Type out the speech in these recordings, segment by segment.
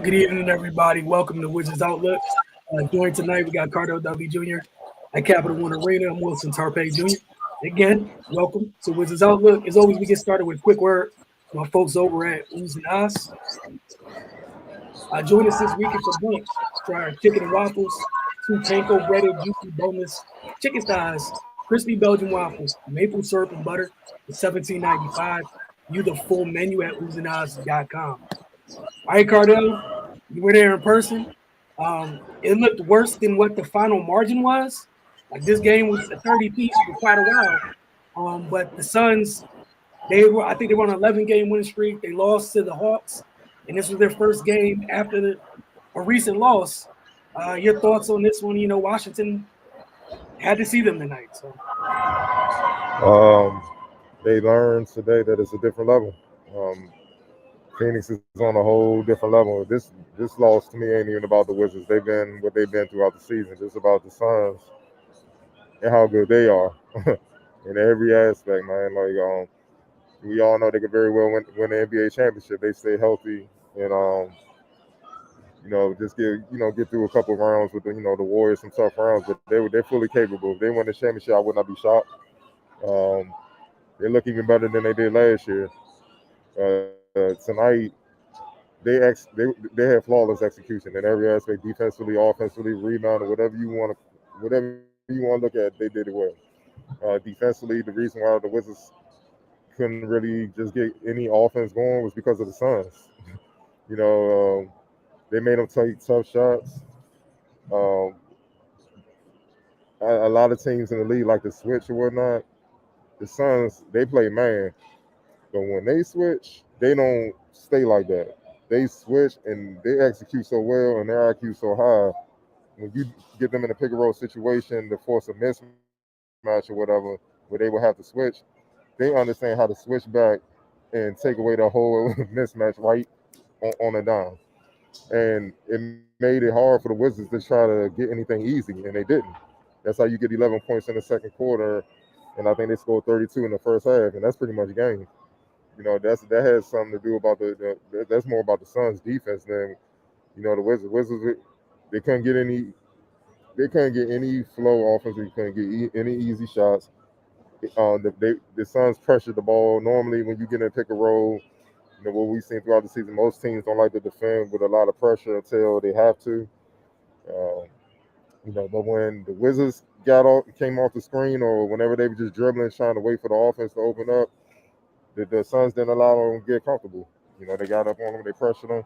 Good evening, everybody. Welcome to Wizards Outlook. Joined tonight, we got Cardo W. Jr. at Capital One Arena. I'm Wilson Tarpey Jr. Again, welcome to Wizards Outlook. As always, we get started with a quick word from our folks over at Ooze and Us. Join us this weekend for brunch. Try our chicken and waffles, 2 panko breaded, juicy, boneless chicken thighs, crispy Belgian waffles, maple syrup and butter for $17.95. View the full menu at oozeandus.com. All right, Cardell, you were there in person. It looked worse than what the final margin was. Like this game was a 30 piece for quite a while. But the Suns, I think they were on an 11-game winning streak. They lost to the Hawks, and this was their first game after a recent loss. Your thoughts on this one? You know, Washington had to see them tonight. So they learned today that it's a different level. Phoenix is on a whole different level. This loss to me ain't even about the Wizards. They've been what they've been throughout the season. It's about the Suns and how good they are in every aspect, man. Like we all know they could very well win the NBA championship. They stay healthy and just get through a couple of rounds with the Warriors, some tough rounds, but they're fully capable. If they win the championship, I would not be shocked. They look even better than they did last year. Tonight, they have flawless execution in every aspect, defensively, offensively, rebounding, whatever you want to look at, they did it well. Defensively, the reason why the Wizards couldn't really just get any offense going was because of the Suns. They made them take tough shots. A lot of teams in the league like to switch or whatnot. The Suns, they play man. But when they switch, they don't stay like that. They switch and they execute so well and their IQ so high. When you get them in a pick and roll situation to force a mismatch or whatever, where they will have to switch, they understand how to switch back and take away the whole mismatch right on a dime. And it made it hard for the Wizards to try to get anything easy, and they didn't. That's how you get 11 points in the second quarter, and I think they scored 32 in the first half, and that's pretty much a game. That has something to do about that's more about the Suns' defense than the Wizards. They couldn't get any flow offense. They couldn't get any easy shots. The Suns pressured the ball. Normally, when you get in a pick and roll, what we've seen throughout the season, most teams don't like to defend with a lot of pressure until they have to. But when the Wizards came off the screen, or whenever they were just dribbling, trying to wait for the offense to open up, the Suns didn't allow them to get comfortable. They got up on them, they pressured them,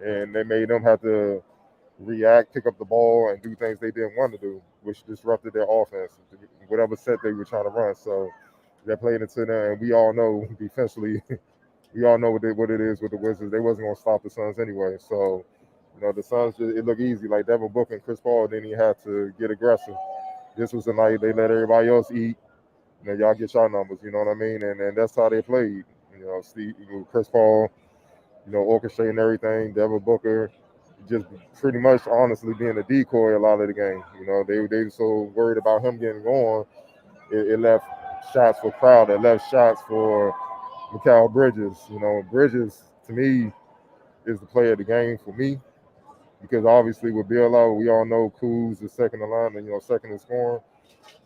and they made them have to react, pick up the ball, and do things they didn't want to do, which disrupted their offense, whatever set they were trying to run. So that played into them, and we all know defensively, we all know what it is with the Wizards. They wasn't going to stop the Suns anyway. So, the Suns, it looked easy. Like Devin Booker and Chris Paul didn't even have to get aggressive. This was the night they let everybody else eat. Y'all get your numbers, you know what I mean? And that's how they played. Chris Paul, orchestrating everything. Devin Booker, just pretty much honestly being a decoy a lot of the game. They were so worried about him getting going, it left shots for Crowder, it left shots for Mikal Bridges. Bridges to me is the player of the game for me, because obviously with Bill out, we all know Kuz is second in line and second in scoring.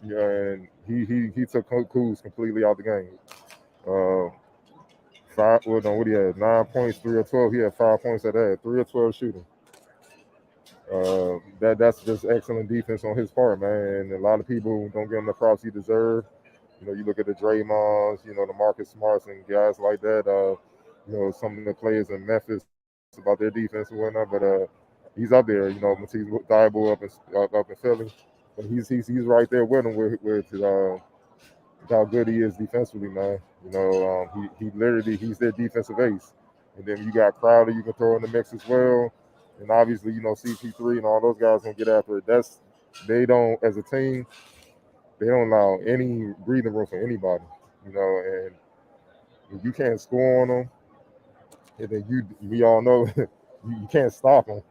And he took Kuz completely out the game. What he had? 9 points, 3 or 12. He had 5 points at that. 3 or 12 shooting. That's just excellent defense on his part, man. And a lot of people don't give him the props he deserves. You look at the Draymonds, the Marcus Smarts and guys like that. Some of the players in Memphis about their defense and whatnot, but he's up there. Matisse Thybulle up in Philly, but he's right there with him with how good he is defensively, man. He's their defensive ace. And then you got Crowder you can throw in the mix as well. And obviously, CP3 and all those guys gonna get after it. They don't, as a team, they don't allow any breathing room for anybody. And if you can't score on them, and then we all know you can't stop them,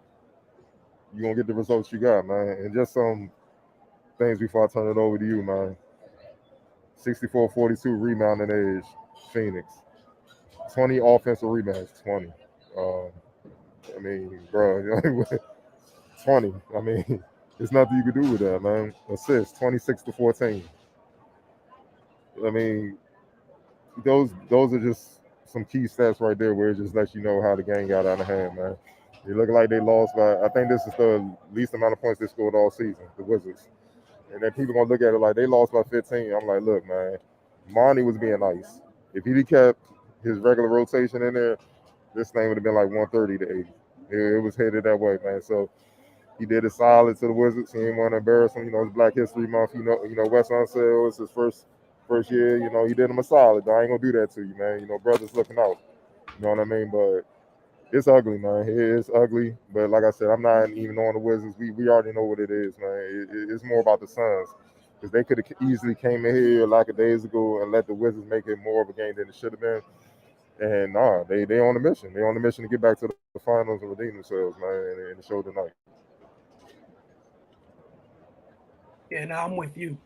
you're gonna get the results you got, man. And just some things before I turn it over to you, man. 64-42 rebounding edge, Phoenix. 20 offensive rebounds, 20. I mean, bro, 20. I mean, there's nothing you can do with that, man. Assist 26 to 14. I mean, those are just some key stats right there where it just lets you know how the game got out of hand, man. It looked like they lost by. I think this is the least amount of points they scored all season, the Wizards. And then people gonna look at it like they lost by 15. I'm like, look, man, Monty was being nice. If he'd kept his regular rotation in there, this thing would have been like 130 to 80. It was headed that way, man. So he did a solid to the Wizards. He didn't want to embarrass them. You know, it's Black History Month. Wes Unseld, it's his first year. You know, he did him a solid. I ain't gonna do that to you, man. You know, brothers looking out. You know what I mean? But it's ugly, man. It is ugly. But like I said, I'm not even on the Wizards. We already know what it is, man. It's more about the Suns. Because they could have easily came in here like a days ago and let the Wizards make it more of a game than it should have been. And nah, they on a mission. They on a mission to get back to the finals and redeem themselves, man, and the show tonight. Yeah, no, I'm with you.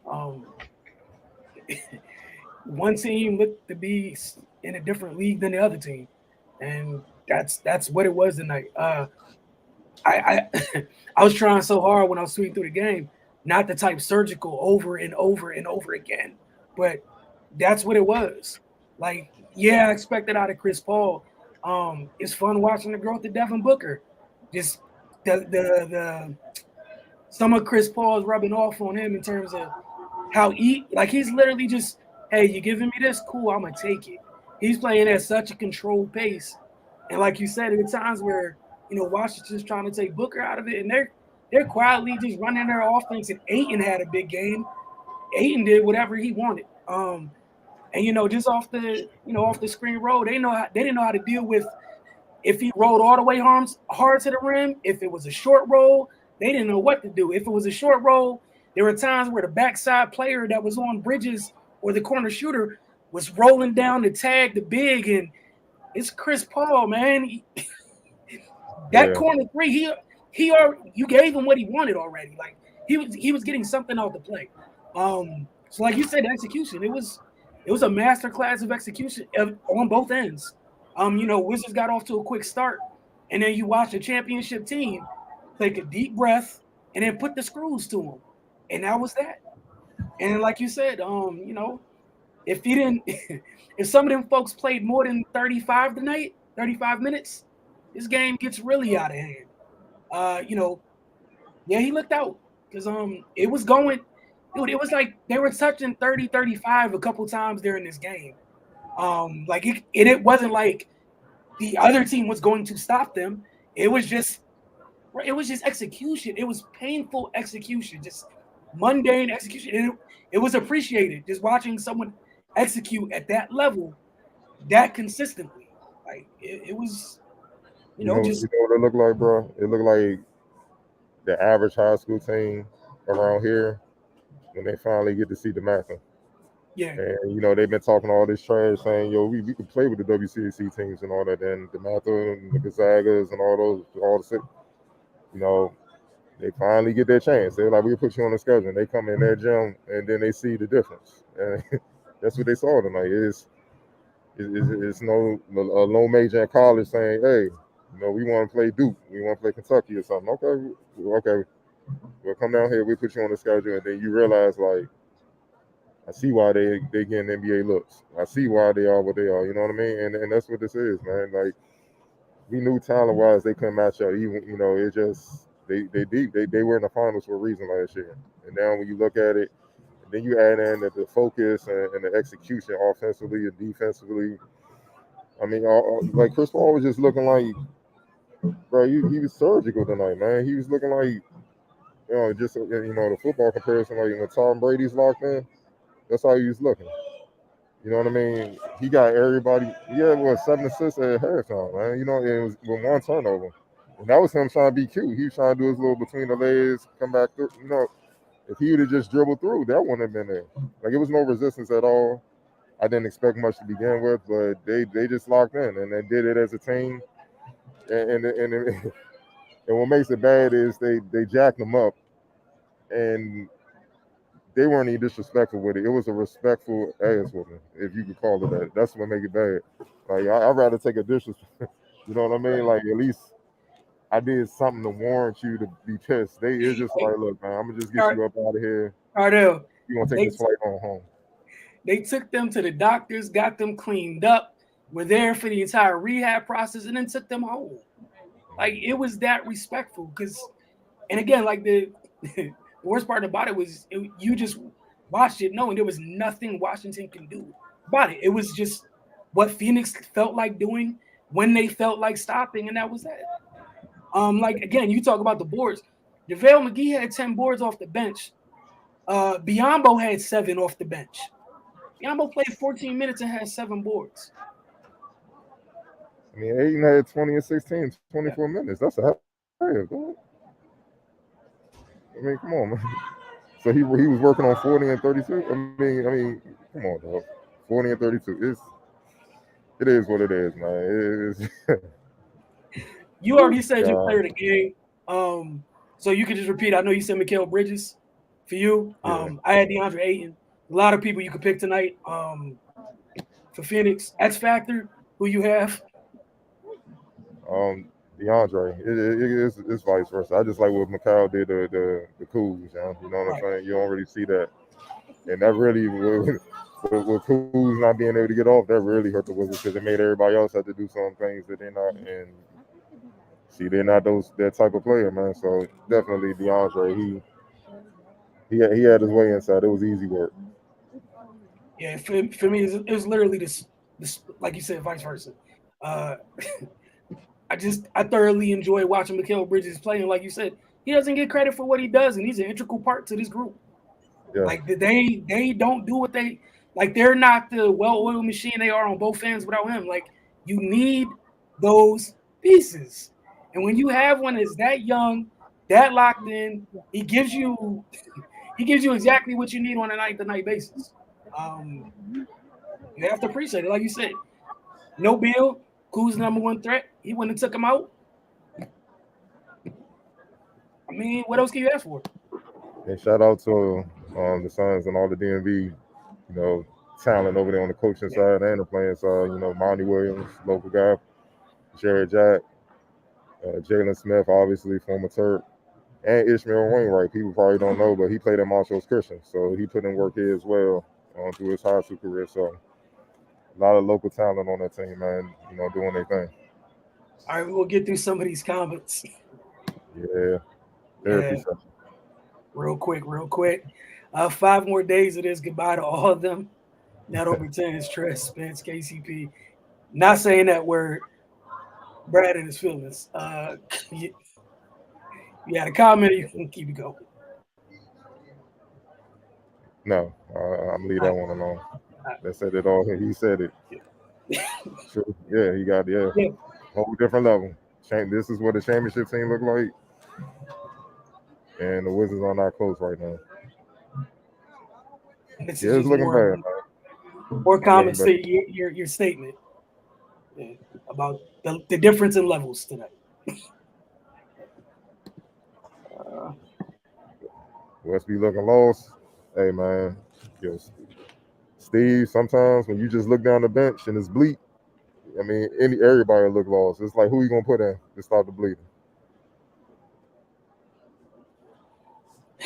One team looked to be in a different league than the other team, and that's what it was tonight. I I was trying so hard when I was tweeting through the game not to type surgical over and over and over again, but that's what it was. Like, yeah, I expected out of Chris Paul. It's fun watching the growth of Devin Booker. Just the some of Chris Paul is rubbing off on him in terms of how he's literally just, hey, you giving me this, cool, I'm gonna take it. He's playing at such a controlled pace, and like you said, there are times where Washington's trying to take Booker out of it, and they're quietly just running their offense. And Ayton had a big game. Ayton did whatever he wanted. And just off the screen roll, they didn't know how to deal with if he rolled all the way hard to the rim. If it was a short roll, they didn't know what to do. If it was a short roll, there were times where the backside player that was on Bridges or the corner shooter was rolling down to tag the big, and it's Chris Paul, man. That Yeah. corner three, you gave him what he wanted already. Like he was getting something out the play. So like you said, the execution, it was a master class of execution on both ends. Wizards got off to a quick start, and then you watch a championship team take a deep breath and then put the screws to them, and that was that. And like you said, if you didn't, if some of them folks played more than 35 tonight, 35 minutes, this game gets really out of hand. Yeah, he looked out because it was going, dude, it was like they were touching 30, 35 a couple times during this game. It wasn't like the other team was going to stop them. It was just execution. It was painful execution, just mundane execution. And it was appreciated just watching someone execute at that level, that consistently. Like it was, You just know what it looked like, bro? It looked like the average high school team around here when they finally get to see the Mather. yeah, And they've been talking all this trash, saying, "Yo, we could play with the WCAC teams and all that." And the Mather and the Gonzagas and all the you know, they finally get their chance. They're like, "We'll put you on the schedule." And they come in their gym, and then they see the difference. And that's what they saw tonight. It's no a low major in college saying, "Hey, we want to play Duke, we want to play Kentucky or something." Okay, okay, well, come down here, we put you on the schedule, and then you realize, like, I see why they getting NBA looks. I see why they are what they are. You know what I mean? And that's what this is, man. Like, we knew talent wise they couldn't match up. Even it just they deep. They were in the finals for a reason last year. And now when you look at it, then you add in the focus and the execution offensively and defensively. I mean, like Chris Paul was just looking like, bro, he was surgical tonight, man. He was looking like, just the football comparison, like when Tom Brady's locked in, that's how he was looking. You know what I mean? He got everybody. He had 7 assists at halftime, man. It was with one turnover, and that was him trying to be cute. He was trying to do his little between the legs, come back through. If he would have just dribbled through, that wouldn't have been there. Like, it was no resistance at all. I didn't expect much to begin with, but they just locked in and they did it as a team. And what makes it bad is they jacked them up, and they weren't even disrespectful with it. It was a respectful ass whooping, if you could call it that. That's what make it bad. Like, I'd rather take a disrespect. You know what I mean? Like, at least I did something to warrant you to be pissed. It's just Hey, like, look, man, I'm gonna just get Car- you up out of here. Cardell, You gonna take they this flight on home? they took them to the doctors, got them cleaned up, were there for the entire rehab process, and then took them home. Like it was that respectful. Because, and again, like the worst part about it was you just watched it knowing there was nothing Washington can do about it. It was just what Phoenix felt like doing when they felt like stopping, and that was that. Like again, you talk about the boards. JaVale McGee had 10 boards off the bench. Biombo had 7 off the bench. Biombo played 14 minutes and had 7 boards. I mean, Aiden had 20 and 16, 24 Yeah. minutes. That's a hell of a. I mean, come on, man. So he was working on 40 and 32. I mean, come on, dog. 40 and 32. It is what it is, man. It is. You already said your player God, of the game. So you could just repeat. I know you said Mikal Bridges for you. yeah. I had DeAndre Ayton. A lot of people you could pick tonight. For Phoenix, X Factor, who you have? DeAndre. It's vice versa. I just like what Mikal did the Cougs, you know what I'm Right. saying? You don't really see that, and that really with Cougs not being able to get off, that really hurt the Wizards because it made everybody else have to do some things that they're not. And see, they're not that type of player, man. So definitely DeAndre. He had his way inside. It was easy work. Yeah, for me, it was literally this, like you said, vice versa. Uh, I thoroughly enjoy watching Mikal Bridges play, and like you said, he doesn't get credit for what he does, and he's an integral part to this group. Yeah, Like they don't do what they like. They're not the well-oiled machine they are on both ends without him. Like you need those pieces, and when you have one that's that young, that locked in, he gives you exactly what you need on a night-to-night basis. Um, you have to appreciate it, like you said. No Bill, who's number one threat, he wouldn't have took him out. I mean, what else can you ask for? and shout out to the Suns and all the DMV, talent over there on the coaching Yeah. side and the playing side. Monty Williams, local guy, Jared Jack, Jalen Smith, obviously former Turk, and Ishmael Wainwright. People probably don't know, but he played at Montrose Christian, so he put in work here as well through his high school career. So a lot of local talent on that team, man. Doing their thing. All right, we'll get through some of these comments. Yeah, Yeah, therapy session. real quick, real quick. 5 more days of this. Goodbye to all of them. Now don't pretend it's Tress, Spence, KCP. Not saying that word. Brad and his feelings. You got a comment, you can keep it going. No, I'm leave All that right, one alone. all right. That said it all. He said it. Sure. Yeah, he got Yeah, whole different level. This is what a championship team look like, and the Wizards are not close right now. this is Yeah, it's just looking bad, more man. It's looking comments bad. to your statement about the difference in levels tonight. Uh, West be looking lost. Hey, man. Yes. Steve, sometimes when you just look down the bench and it's bleak, I mean, everybody look lost. It's like, who you gonna put in to stop the bleeding?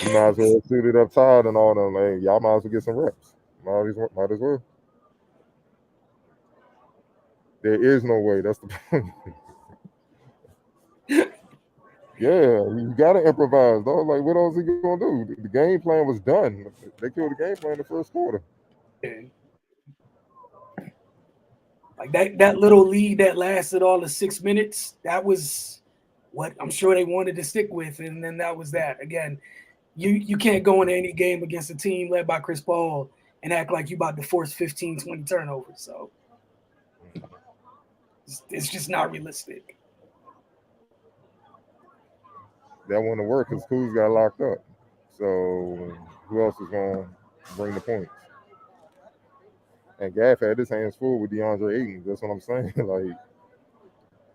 You might as well suit it up tired and all them. Hey, y'all might as well get some reps. Might as well. There is no way. That's the point. Yeah, you gotta improvise, though. Like, what else are you gonna do? The game plan was done. They killed the game plan in the first quarter. like that little lead that lasted all of 6 minutes, that was what I'm sure they wanted to stick with, and then that was that. Again, you can't go into any game against a team led by Chris Paul and act like you about to force 15, 20 turnovers. So it's just not realistic. That wouldn't work because Kuz got locked up. So who else is gonna bring the points? And Gaff had his hands full with DeAndre Ayton. That's what I'm saying. Like,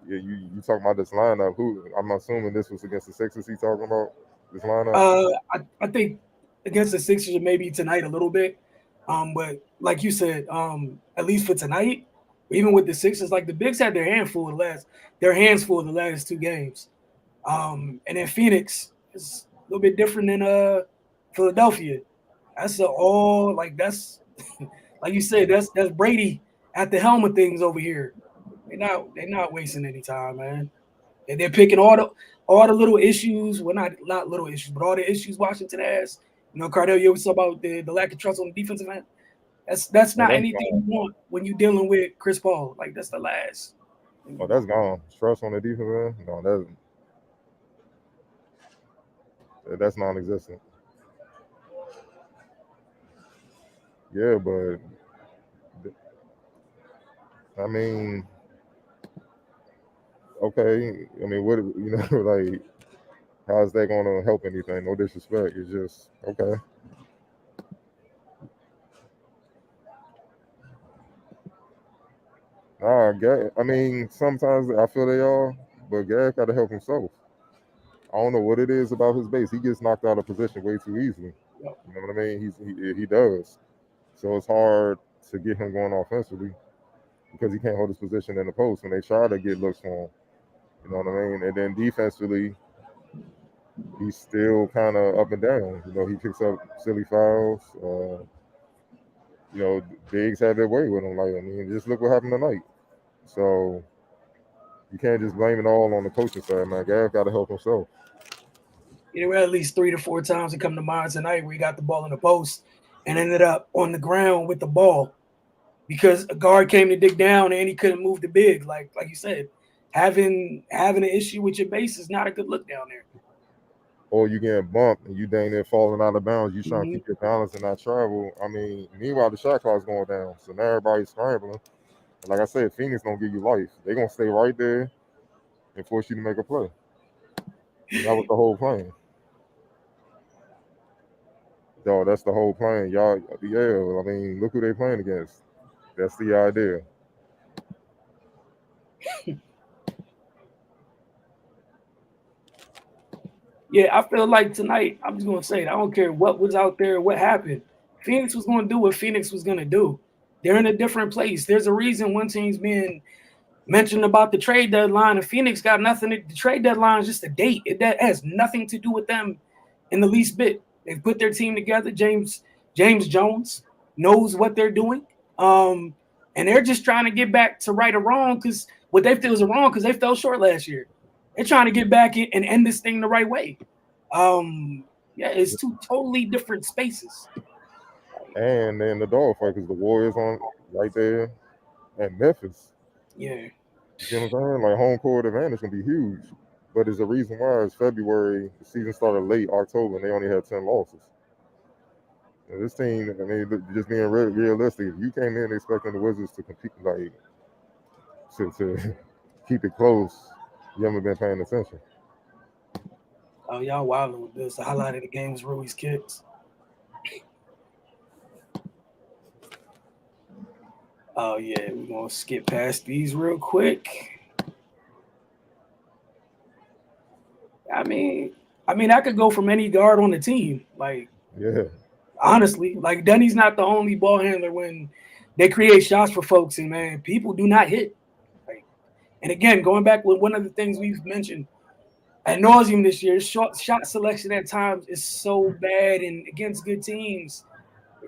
yeah, you talking about this lineup? Who I'm assuming this was against the Sixers. He talking about this lineup? I think against the Sixers maybe tonight a little bit. But like you said, at least for tonight, even with the Sixers, like the Bigs had their hands full the last 2 games. And then Phoenix is a little bit different than Philadelphia. That's that's like you said, that's Brady at the helm of things over here. They're not wasting any time, man. They're picking all the little issues. Well, not little issues, but all the issues Washington has. Cardell, you always talk about the lack of trust on the defensive end. That's Oh, not that's anything gone. you want when you're dealing with Chris Paul. Like that's the last. Oh, that's gone. Trust on the defense end? No, that's non-existent. Yeah, but I mean, okay. I mean, what like, how is that going to help anything? No disrespect. It's just okay. I mean, sometimes I feel they are, but Gag got to help himself. I don't know what it is about his base. He gets knocked out of position way too easily. You know what I mean? He does. So it's hard to get him going offensively because he can't hold his position in the post when they try to get looks for him. You know what I mean? And then defensively, he's still kind of up and down. He picks up silly fouls. Bigs have their way with him. Like, I mean, just look what happened tonight. So you can't just blame it all on the coaching side, man. Gav got to help himself. There were at least 3 to 4 times that come to mind tonight where he got the ball in the post and ended up on the ground with the ball because a guard came to dig down and he couldn't move the big. Like you said, having an issue with your base is not a good look down there. Or you getting bumped and you dang near falling out of bounds. You trying to Mm-hmm. keep your balance and not travel. I mean, meanwhile the shot clock's going down, so now everybody's scrambling. And like I said, Phoenix gonna give you life. They're gonna stay right there and force you to make a play. And that was the whole plan. Yo, that's the whole plan. Y'all, yeah. I mean, look who they playing against. That's the idea. Yeah, I feel like tonight, I'm just going to say it. I don't care what was out there, what happened. Phoenix was going to do what Phoenix was going to do. They're in a different place. There's a reason one team's being mentioned about the trade deadline, and Phoenix got nothing. The trade deadline is just a date. That has nothing to do with them in the least bit. They've put their team together. James Jones knows what they're doing. And they're just trying to get back to right or wrong because what they feel is wrong because they fell short last year. They're trying to get back in and end this thing the right way. Yeah, it's two totally different spaces. And then the dog fight because the Warriors on right there and Memphis. Yeah. You see what I'm saying? Like home court advantage gonna be huge. But there's a reason why it's February. The season started late October, and they only had 10 losses. And this team, I mean, just being realistic, if you came in expecting the Wizards to compete, like to keep it close, you haven't been paying attention. Oh, y'all wilding with this. The highlight of the game was Rui's kicks. Oh yeah, we're gonna skip past these real quick. I mean, I could go from any guard on the team. Like Yeah, honestly, like Dunny's not the only ball handler when they create shots for folks, and man, people do not hit. Like, and again, going back with one of the things we've mentioned ad nauseum this year, shot selection at times is so bad, and against good teams,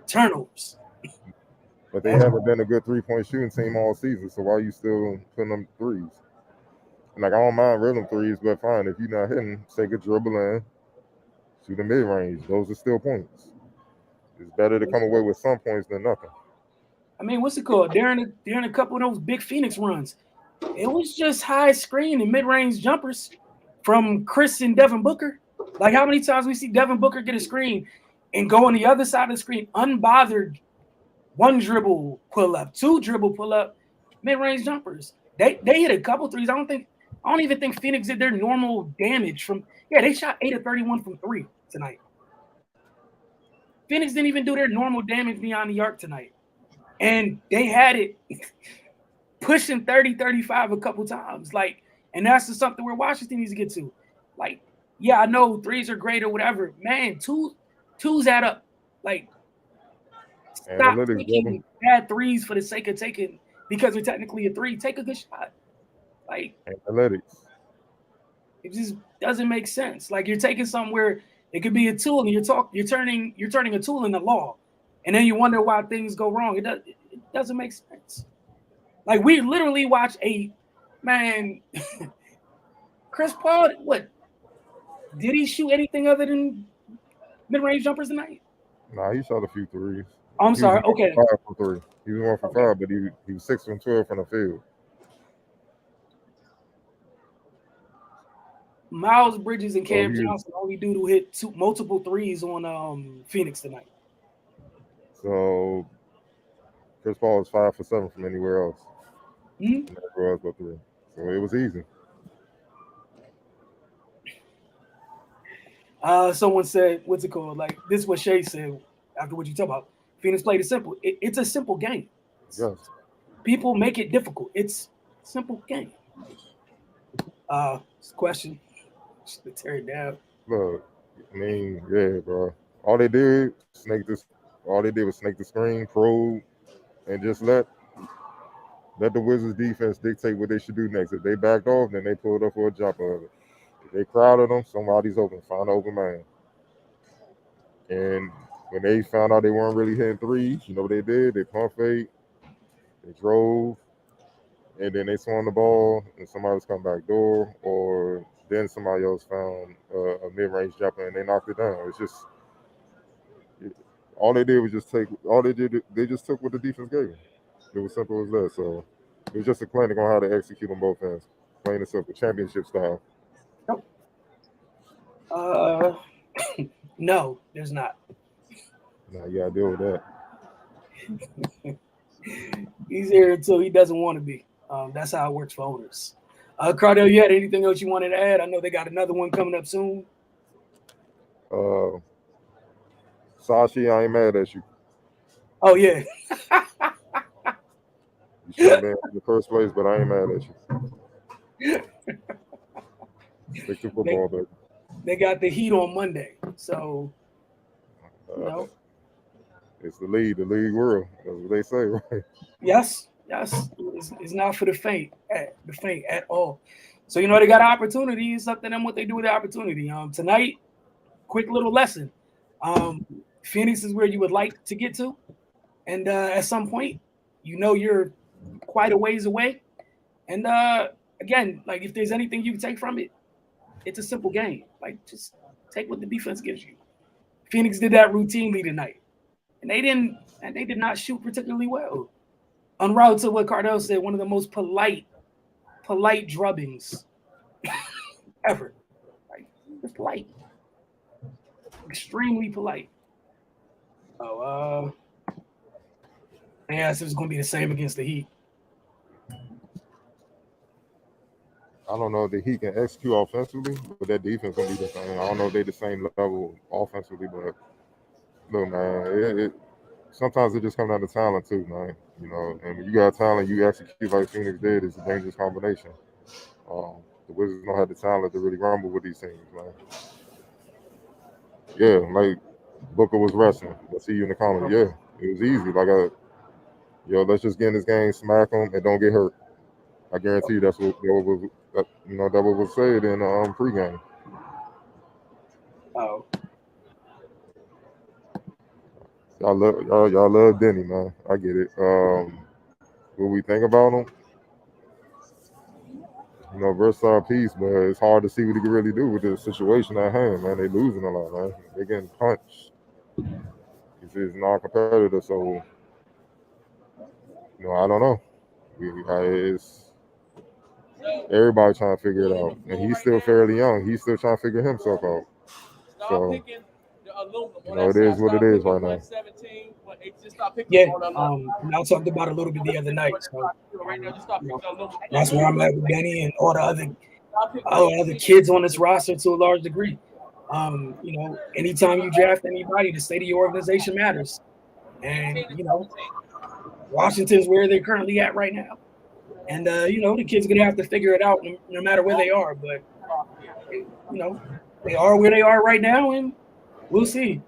turnovers. but they That's haven't been a good 3-point shooting team all season. So why are you still putting them threes? And like I don't mind rhythm threes, but fine if you're not hitting, take a dribble in, shoot a mid range. Those are still points. It's better to come away with some points than nothing. I mean, what's it called? During a couple of those big Phoenix runs, it was just high screen and mid range jumpers from Chris and Devin Booker. Like how many times we see Devin Booker get a screen and go on the other side of the screen unbothered, one dribble pull up, two dribble pull up, mid range jumpers. They hit a couple threes. I don't even think Phoenix did their normal damage from. Yeah, they shot 8 of 31 from three tonight. Phoenix didn't even do their normal damage beyond the arc tonight. And they had it pushing 30, 35 a couple times. Like, and that's just something where Washington needs to get to. Like, yeah, I know threes are great or whatever. Man, twos add up. Like, stop Analytics, brother. taking bad threes for the sake of taking because they're technically a three. Take a good shot. Like, Analytics. It just doesn't make sense. Like you're taking somewhere it could be a tool, and you're turning a tool into law, and then you wonder why things go wrong. It doesn't make sense. Like we literally watch a man, Chris Paul. What did he shoot anything other than mid-range jumpers tonight? Nah, he shot a few threes. Oh, I'm He was sorry. Okay. 5 from 3. He was 1 from 5, but he was 6 from 12 from the field. Miles Bridges and Cam Johnson, only dude who hit multiple threes on Phoenix tonight. So Chris Paul was 5 for 7 from anywhere else. Mm-hmm. Everywhere else but 3. So it was easy. Someone said, what's it called? Like, this is what Shay said after what you talk about. Phoenix played it simple. It's a simple game. Yes. People make it difficult. It's a simple game. Question. Just tear it down. Look, I mean, yeah, bro. All they did was snake the screen, probe, and just let the Wizards defense dictate what they should do next. If they backed off, then they pulled up for a jumper. If they crowded them, somebody's open. Find an open man. And when they found out they weren't really hitting threes, you know what they did? They pump fake, they drove, and then they swung the ball, and somebody was coming back door, or then somebody else found a mid-range jumper, and they knocked it down. It's just all they did was just take. All they did, they just took what the defense gave them. It was simple as that. So it was just a clinic on how to execute on both ends, plain and simple, championship style. No, there's not. Now you gotta deal with that. He's here until he doesn't want to be. That's how it works for owners. Cardell, you had anything else you wanted to add? I know they got another one coming up soon. Sashi, I ain't mad at you. Oh yeah. You should have been in the first place, but I ain't mad at you. Stick to football, baby. They got the Heat on Monday, so it's the league world. That's what they say, right? Yes. It's not for the faint at all. So they got an opportunity. It's up to them what they do with the opportunity. Tonight, quick little lesson. Phoenix is where you would like to get to, and at some point, you're quite a ways away. And again, like if there's anything you can take from it, it's a simple game. Like just take what the defense gives you. Phoenix did that routinely tonight, and they did not shoot particularly well. En route to what Cardell said, one of the most polite drubbings ever. Like it's polite, extremely polite. Oh, I asked if it's going to be the same against the Heat. I don't know if he can execute offensively, but that defense gonna be the same. I don't know if they're the same level offensively, but look, man, sometimes it just comes down to talent too, man. And when you got talent, you execute like Phoenix did. It's a dangerous combination. The Wizards don't have the talent to really rumble with these teams, man. Yeah, like Booker was wrestling. Let's see you in the comments. Yeah, it was easy. Like, let's just get in this game, smack them, and don't get hurt. I guarantee you that's what was said in pregame. Oh. Y'all love Denny, man. I get it. What we think about him? Versatile piece, but it's hard to see what he can really do with the situation at hand, man. They losing a lot, man. They getting punched. He's non-competitive, so I don't know. It's everybody trying to figure it out, and he's still fairly young. He's still trying to figure himself out. So it is what it is right now. Yeah, I talked about it a little bit the other night. So that's where I'm at with Benny and all the other kids on this roster to a large degree. Anytime you draft anybody, the state of your organization matters. And Washington's where they're currently at right now. And the kids are gonna have to figure it out no matter where they are. But they are where they are right now, and we'll see.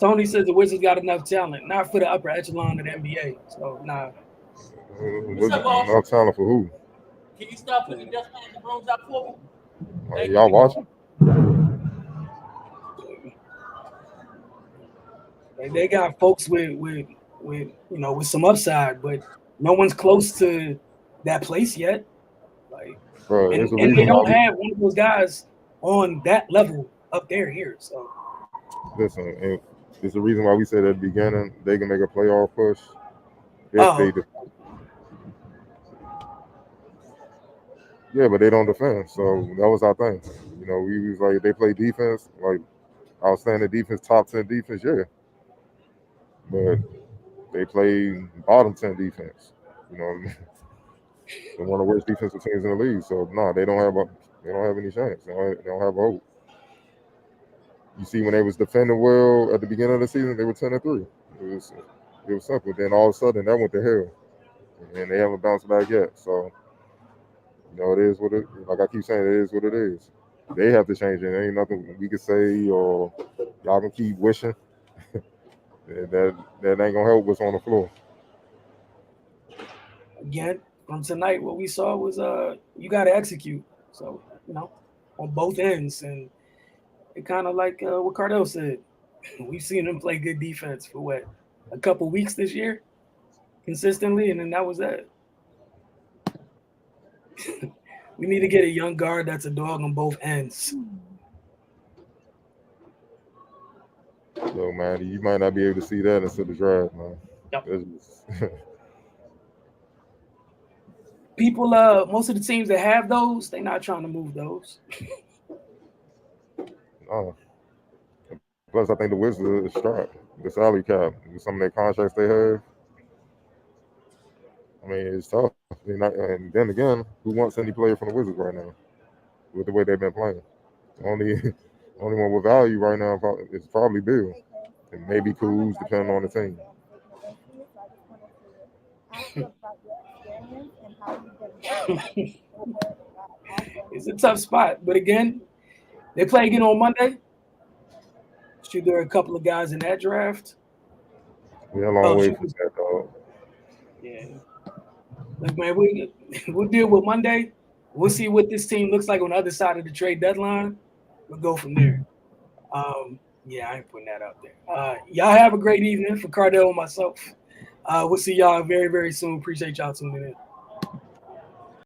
Tony says the Wizards got enough talent, not for the upper echelon of the NBA. So nah. Enough talent for who? Can you stop putting the dust on the brooms out for me? Y'all watching? They got folks with with some upside, but no one's close to that place yet. Like, Bro, and there's a they reason don't why have one of those guys on that level up there here. So listen, there's a reason why we said at the beginning they can make a playoff push if oh, they yeah, but they don't defend. So that was our thing. We was like they play defense, like outstanding defense, top 10 defense, yeah. But they play bottom 10 defense. You know, they're one of the worst defensive teams in the league. So they don't have any chance. They don't have hope. You see, when they was defending well at the beginning of the season, they were 10-3. It was simple. Then all of a sudden that went to hell, and they haven't bounced back yet. So it is what it. Like I keep saying, it is what it is. They have to change it. There ain't nothing we can say, or y'all can keep wishing. that ain't gonna help what's on the floor. again, from tonight, what we saw was you got to execute. So on both ends, and it kind of like what Cardell said. We've seen him play good defense for what, a couple weeks this year, consistently, and then that was that. We need to get a young guard that's a dog on both ends. Yo, man, you might not be able to see that until the draft, man. Yep. It's just- People, most of the teams that have those, they're not trying to move those. Plus, I think the Wizards are strapped. The salary cap, with some of their contracts they have. I mean, it's tough. And then again, who wants any player from the Wizards right now with the way they've been playing? Only, only one with value right now is probably Bill, and maybe Kuz, depending on the team. It's a tough spot, but again, they play again on Monday. Should there are a couple of guys in that draft? We had a long way for that, dog. Yeah. Look, man, we'll deal with Monday. We'll see what this team looks like on the other side of the trade deadline. We'll go from there. Yeah, I ain't putting that out there. Y'all have a great evening. For Cardell and myself, we'll see y'all very, very soon. Appreciate y'all tuning in.